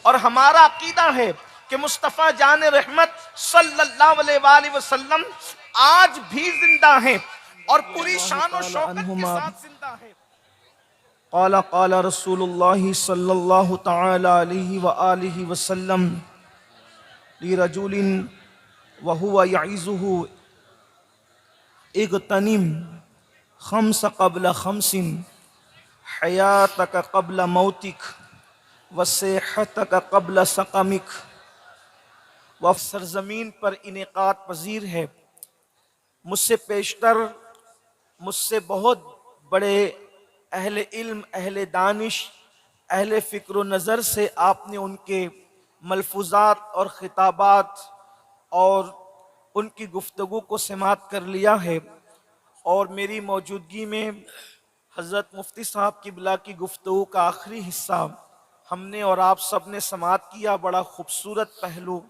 اور ہمارا عقیدہ ہے کہ مصطفیٰ جان رحمت صلی اللہ علیہ وآلہ وسلم آج بھی زندہ ہیں اور پوری شان و شوکت کے ساتھ زندہ ہیں۔ قال قال رسول اللہ صلی اللہ تعالی علیہ وآلہ وسلم لرجل وهو يعظه اغتنم خمس قبل خمس حیاتک قبل موتک وصحتک قبل سقمک۔ وہ سرزمین پر انعقاد پذیر ہے، مجھ سے پیشتر، مجھ سے بہت بڑے اہل علم، اہل دانش، اہل فکر و نظر سے آپ نے ان کے ملفوظات اور خطابات اور ان کی گفتگو کو سماعت کر لیا ہے، اور میری موجودگی میں حضرت مفتی صاحب قبلہ کی گفتگو کا آخری حصہ ہم نے اور آپ سب نے سماعت کیا۔ بڑا خوبصورت پہلو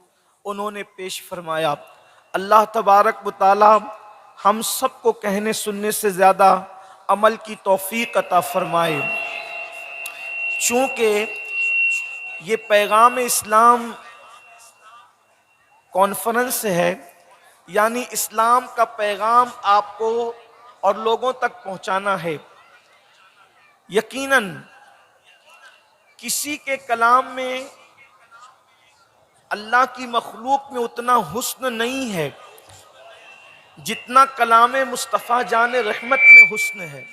انہوں نے پیش فرمایا۔ اللہ تبارک و تعالی ہم سب کو کہنے سننے سے زیادہ عمل کی توفیق عطا فرمائے۔ چونکہ یہ پیغام اسلام کانفرنس ہے، یعنی اسلام کا پیغام آپ کو اور لوگوں تک پہنچانا ہے۔ یقیناً کسی کے کلام میں، اللہ کی مخلوق میں اتنا حسن نہیں ہے جتنا کلام مصطفیٰ جان رحمت میں حسن ہے،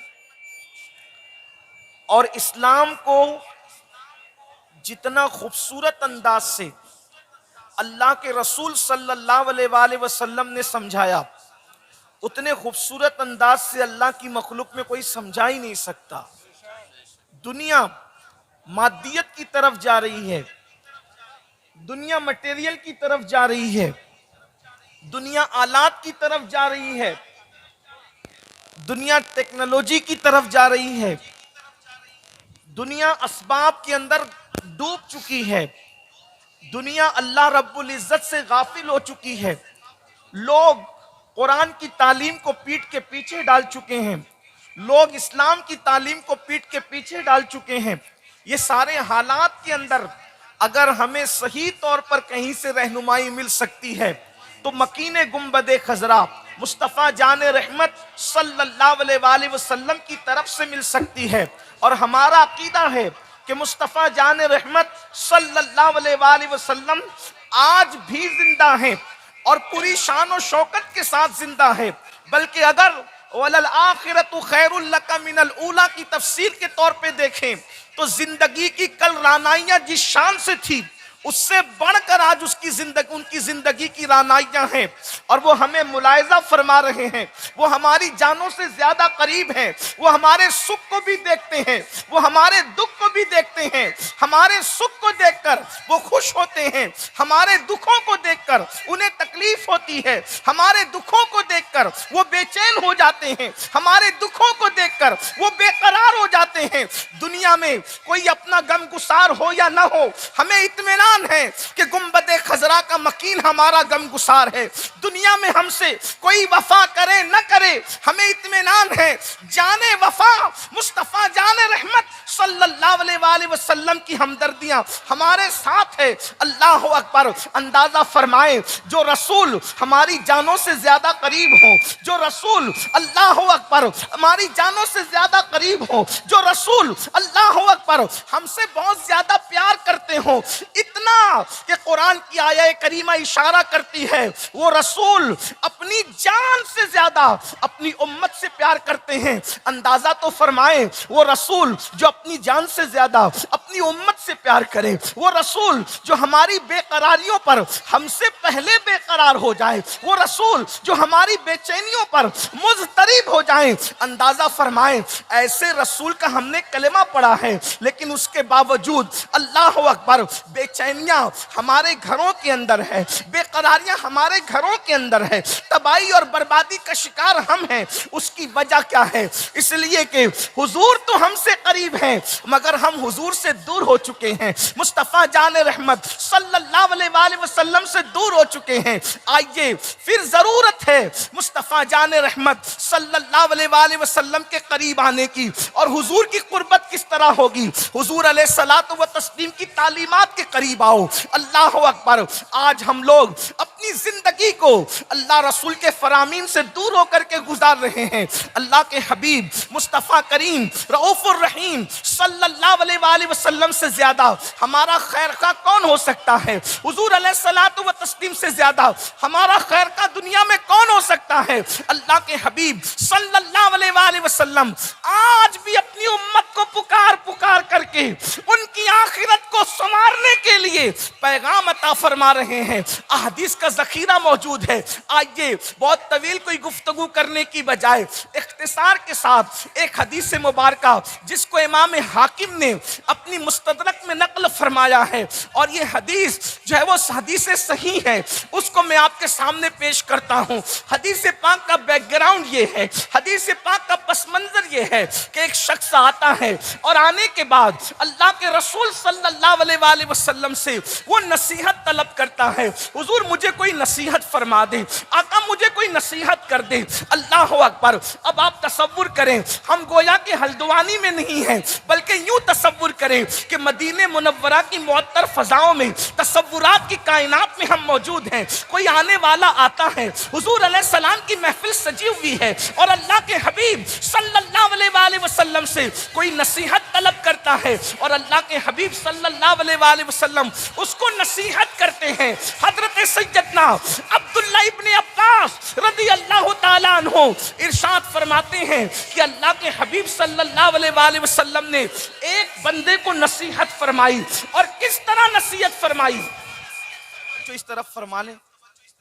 اور اسلام کو جتنا خوبصورت انداز سے اللہ کے رسول صلی اللہ علیہ وآلہ وسلم نے سمجھایا، اتنے خوبصورت انداز سے اللہ کی مخلوق میں کوئی سمجھا ہی نہیں سکتا۔ دنیا مادیت کی طرف جا رہی ہے، دنیا مٹیریل کی طرف جا رہی ہے، دنیا آلات کی طرف جا رہی ہے، دنیا ٹیکنالوجی کی طرف جا رہی ہے، دنیا اسباب کے اندر ڈوب چکی ہے، دنیا اللہ رب العزت سے غافل ہو چکی ہے، لوگ قرآن کی تعلیم کو پیٹ کے پیچھے ڈال چکے ہیں، لوگ اسلام کی تعلیم کو پیٹ کے پیچھے ڈال چکے ہیں۔ یہ سارے حالات کے اندر اگر ہمیں صحیح طور پر کہیں سے رہنمائی مل سکتی ہے تو مکین گنبد خضرا مصطفیٰ جان رحمت صلی اللہ علیہ وآلہ وسلم کی طرف سے مل سکتی ہے، اور ہمارا عقیدہ ہے کہ مصطفیٰ جان رحمت صلی اللہ علیہ وآلہ وسلم آج بھی زندہ ہیں اور پوری شان و شوکت کے ساتھ زندہ ہیں۔ بلکہ اگر وَلَلْآخِرَةُ خَيْرٌ لَكَ مِنَ الْأُولَىٰ کی تفسیر کے طور پہ دیکھیں تو زندگی کی کل رانائیاں جس شان سے تھی اس سے بڑھ کر آج ان کی زندگی کی رانائیاں ہیں، اور وہ ہمیں ملاحظہ فرما رہے ہیں، وہ ہماری جانوں سے زیادہ قریب ہیں، وہ ہمارے سکھ کو بھی دیکھتے ہیں، وہ ہمارے دکھ کو بھی دیکھتے ہیں، ہمارے سکھ کو دیکھ کر وہ خوش ہوتے ہیں، ہمارے دکھوں کو دیکھ کر انہیں تکلیف ہوتی ہے، ہمارے دکھوں کو دیکھ کر وہ بے چین ہو جاتے ہیں، ہمارے دکھوں کو دیکھ کر وہ بے قرار ہو جاتے ہیں۔ دنیا میں کوئی اپنا غم گسار ہو یا نہ ہو، ہمیں اطمینان ہے کہ گنبد خضرا کا مکین ہمارا غم گسار ہے۔ دنیا میں ہم سے کوئی وفا کرے نہ کرے، ہمیں اطمینان ہے جانے وفا مصطفیٰ جان رحمت صلی اللہ علیہ وآلہ وسلم کی ہمدردیاں ہمارے ساتھ ہے۔ اللہ اکبر! اندازہ فرمائیں، جو رسول ہماری جانوں سے زیادہ قریب ہو، جو رسول اللہ اکبر ہماری جانوں سے زیادہ قریب ہو، جو رسول اللہ اکبر ہم سے بہت زیادہ پیار کرتے ہوں، اتنا کہ قرآن کی آیہ کریمہ اشارہ کرتی ہے وہ رسول اپنی جان سے زیادہ اپنی امت سے پیار کرتے ہیں۔ اندازہ تو فرمائیں، وہ رسول جو اپنی جان سے زیادہ اپنی امت سے پیار کرے، وہ رسول جو ہماری بے قراریوں پر ہم سے پہلے بے قرار ہو جائے، وہ رسول جو ہماری بے چینیوں پر مضطرب ہو جائیں۔ اندازہ فرمائیں، ایسے رسول کا ہم نے کلمہ پڑھا ہے، لیکن اس کے باوجود اللہ اکبر بے چینی برہمیاں ہمارے گھروں کے اندر ہے، بے قراریاں ہمارے گھروں کے اندر ہے، تباہی اور بربادی کا شکار ہم ہیں، اس کی وجہ کیا ہے؟ اس لیے کہ حضور تو ہم سے قریب ہیں مگر ہم حضور سے دور ہو چکے ہیں، مصطفیٰ جان رحمت صلی اللہ علیہ وآلہ وسلم سے دور ہو چکے ہیں۔ آئیے پھر ضرورت ہے مصطفیٰ جان رحمت صلی اللہ علیہ وآلہ وسلم کے قریب آنے کی۔ اور حضور کی قربت کس طرح ہوگی؟ حضور علیہ الصلوۃ والتسلیم کی تعلیمات کے قریب آؤ۔ اللہ اکبر! آج ہم لوگ اپنی زندگی کو اللہ رسول کے فرامین سے دور ہو کر کے گزار رہے ہیں۔ اللہ کے حبیب مصطفیٰ کریم رؤوف الرحیم صلی اللہ علیہ وآلہ وسلم سے زیادہ ہمارا خیر خواہ کون ہو سکتا ہے؟ حضور علیہ الصلوۃ والتسلیم سے زیادہ ہمارا خیر خواہ دنیا میں کون ہو سکتا ہے؟ اللہ کے حبیب صلی اللہ علیہ وآلہ وسلم آج بھی اپنی امت کو پکار کر کے ان کی آخرت کو سنوارنے کے لیے پیغام عطا فرما رہے ہیں۔ احادیث کا ذخیرہ موجود ہے۔ آئیے بہت طویل کوئی گفتگو کرنے کی بجائے اختصار کے ساتھ ایک حدیث مبارکہ جس کو امام حاکم نے اپنی مستدرک میں نقل فرمایا ہے، اور یہ حدیث جو ہے وہ حدیث صحیح ہے، اس کو میں آپ کے سامنے پیش کرتا ہوں۔ حدیث پاک کا بیک گراؤنڈ یہ ہے، حدیث پاک کا پس منظر یہ ہے کہ ایک شخص آتا ہے اور آنے کے بعد اللہ کے رسول صلی اللہ علیہ وآلہ وسلم سے وہ نصیحت طلب کرتا ہے، حضور مجھے کوئی نصیحت فرما دے، آقا مجھے کوئی نصیحت کر دے۔ اللہ اکبر! اب آپ تصور کریں، ہم گویا کہ ہلدوانی میں نہیں ہیں بلکہ یوں تصور کریں کہ مدینہ منورہ کی معطر فضاؤں میں، تصورات کی کائنات میں ہم موجود ہیں۔ کوئی آنے والا آتا ہے، حضور علیہ السلام کی محفل سجی ہوئی ہے اور اللہ کے حبیب صلی اللہ علیہ وآلہ وسلم سے کوئی نصیحت طلب کرتا ہے، اور اللہ کے حبیب صلی اللہ علیہ وآلہ وسلم اس کو نصیحت کرتے ہیں۔ حضرت سیدنا عبداللہ ابن عباس رضی اللہ تعالیٰ عنہ ارشاد فرماتے ہیں کہ اللہ کے حبیب صلی اللہ علیہ وآلہ وسلم نے ایک بندے کو نصیحت فرمائی، اور کس طرح نصیحت فرمائی؟ جو اس طرف فرما لیں،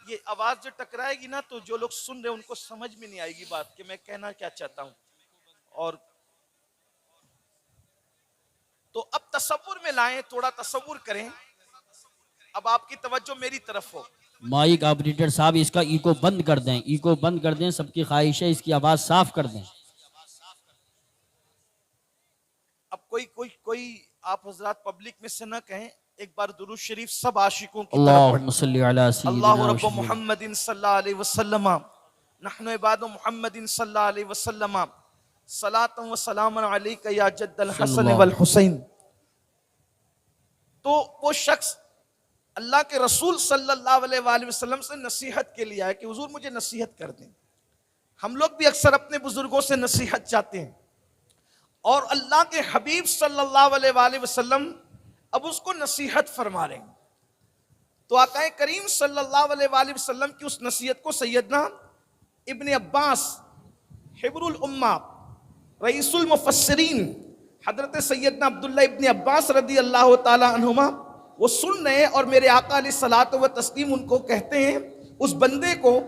یہ آواز جو ٹکرائے گی نا تو جو لوگ سن رہے ہیں ان کو سمجھ میں نہیں آئے گی بات کہ میں کہنا کیا چاہتا ہوں۔ اور تو اب تصور میں لائیں، تھوڑا تصور کریں، اب آپ کی توجہ میری طرف ہو۔ مائک آپریٹر صاحب اس کا ایکو بند کر دیں، ایکو بند کر دیں، سب کی خواہش ہے اس کی آواز صاف کر دیں۔ اب کوئی آپ حضرات پبلک میں سے نہ کہیں، ایک بار درود شریف سب عاشقوں کی طرف اللہم پڑھیں۔ صلی علی سیدنا اللہ رب محمد محمد صلی اللہ علیہ وسلم نحن عباد محمد صلی اللہ علیہ وسلم صلاۃ و سلام علیک یا جد الحسن والحسین۔ تو وہ شخص اللہ کے رسول صلی اللہ علیہ وآلہ وسلم سے نصیحت کے لیے آئے کہ حضور مجھے نصیحت کر دیں۔ ہم لوگ بھی اکثر اپنے بزرگوں سے نصیحت چاہتے ہیں، اور اللہ کے حبیب صلی اللہ علیہ وآلہ وسلم اب اس کو نصیحت فرما رہے ہیں۔ تو آقا کریم صلی اللہ علیہ وآلہ وسلم کی اس نصیحت کو سیدنا ابن عباس حبر الامہ رئیس المفسرین حضرت سیدنا عبداللہ ابن عباس رضی اللہ تعالی عنہما وہ سن رہے ہیں، اور میرے آقا علیہ الصلوۃ والتسلیم ان کو کہتے ہیں اس بندے کو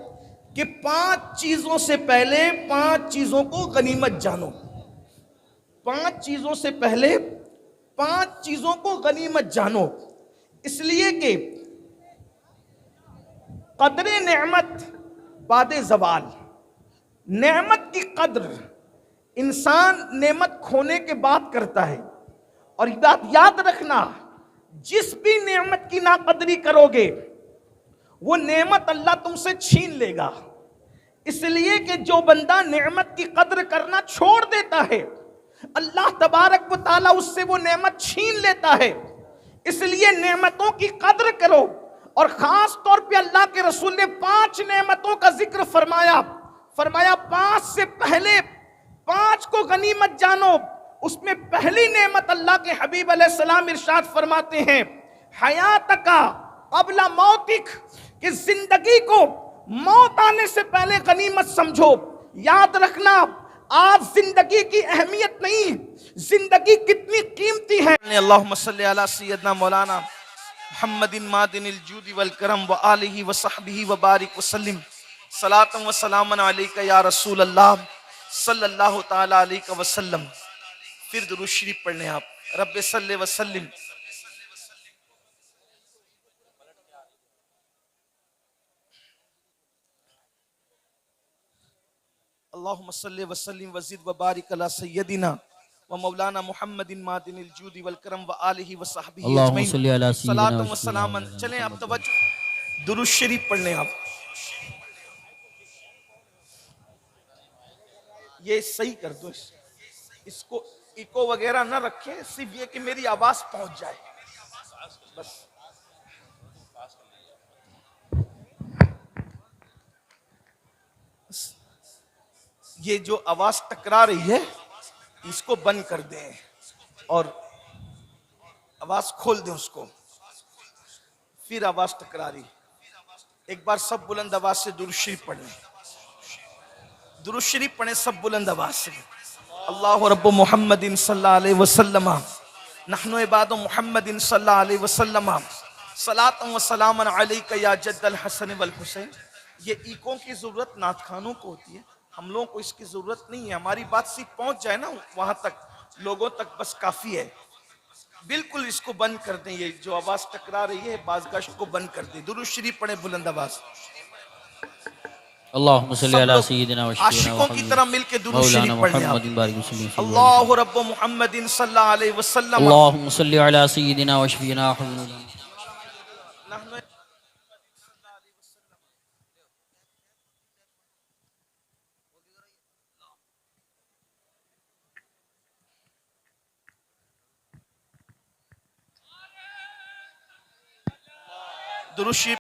کہ 5 چیزوں سے پہلے 5 چیزوں کو غنیمت جانو۔ 5 چیزوں سے پہلے 5 چیزوں کو غنیمت جانو، اس لیے کہ قدر نعمت بعد زوال، نعمت کی قدر انسان نعمت کھونے کے بعد کرتا ہے، اور بات یاد رکھنا جس بھی نعمت کی ناقدری کرو گے وہ نعمت اللہ تم سے چھین لے گا، اس لیے کہ جو بندہ نعمت کی قدر کرنا چھوڑ دیتا ہے اللہ تبارک و تعالیٰ اس سے وہ نعمت چھین لیتا ہے۔ اس لیے نعمتوں کی قدر کرو، اور خاص طور پہ اللہ کے رسول نے 5 نعمتوں کا ذکر فرمایا 5 سے پہلے 5 کو غنیمت جانو۔ اس میں پہلی نعمت اللہ کے حبیب علیہ السلام ارشاد فرماتے ہیں حیاتک قبل موتک، کہ زندگی کو موت آنے سے پہلے غنیمت سمجھو۔ یاد رکھنا آج زندگی کی اہمیت نہیں، زندگی کتنی قیمتی ہے۔ اللہم صلی علی سیدنا مولانا محمد مادن الجود والکرم وآلہ وصحبہ وبارک وسلم صلاۃ و سلام علیک یا رسول اللہ صلی اللہ تعالی علیہ وسلم۔ پھر درود شریف پڑھنے آپ، رب صلی وسلم اللهم صل وسلم وزد وبارك على سيدنا ومولانا محمد مادن الجود والکرم وآلہ وصحبہ اللهم اجمعین صل على سيدنا صلاۃ و وشفينا سلام. مولانا چلیں اب محمد. توجہ درود شریف پڑھ لیں آپ. یہ صحیح کر دو, اس کو ایکو وغیرہ نہ رکھیں, صرف یہ کہ میری آواز پہنچ جائے بس. یہ جو آواز ٹکرا رہی ہے اس کو بند کر دیں اور آواز کھول دیں اس کو. پھر آواز ٹکرا رہی, ایک بار سب بلند آواز سے درود شریف پڑھ لیں. درود شریف پڑھیں سب بلند آواز سے. اللہ رب محمد صلی اللہ علیہ وسلم نحن عباد محمد صلی اللہ علیہ وسلم صلاۃ و سلام علیک یا جد الحسن والحسین. یہ ایکوں کی ضرورت نعت خوانوں کو ہوتی ہے, ہم لوگوں کو اس کی ضرورت نہیں ہے. ہماری بات صرف پہنچ جائے نا وہاں تک, لوگوں تک, بس کافی ہے. بالکل اس کو بند کر دیں, یہ جو آواز ٹکرا رہی ہے بازگشت کو بند کر دیں. درود شریف پڑھیں بلند آواز. اللهم صل سب على لوگ سيدنا وشفينا عاشقوں کی طرح مل کے درود مولانا شریف پڑھ لیں محمد آپ. بارك وسلم صلى الله عليه اللہ وسلم. رب محمد صلی اللہ علیہ وسلم اللهم صل على سيدنا وشفينا مولانا. درود شریف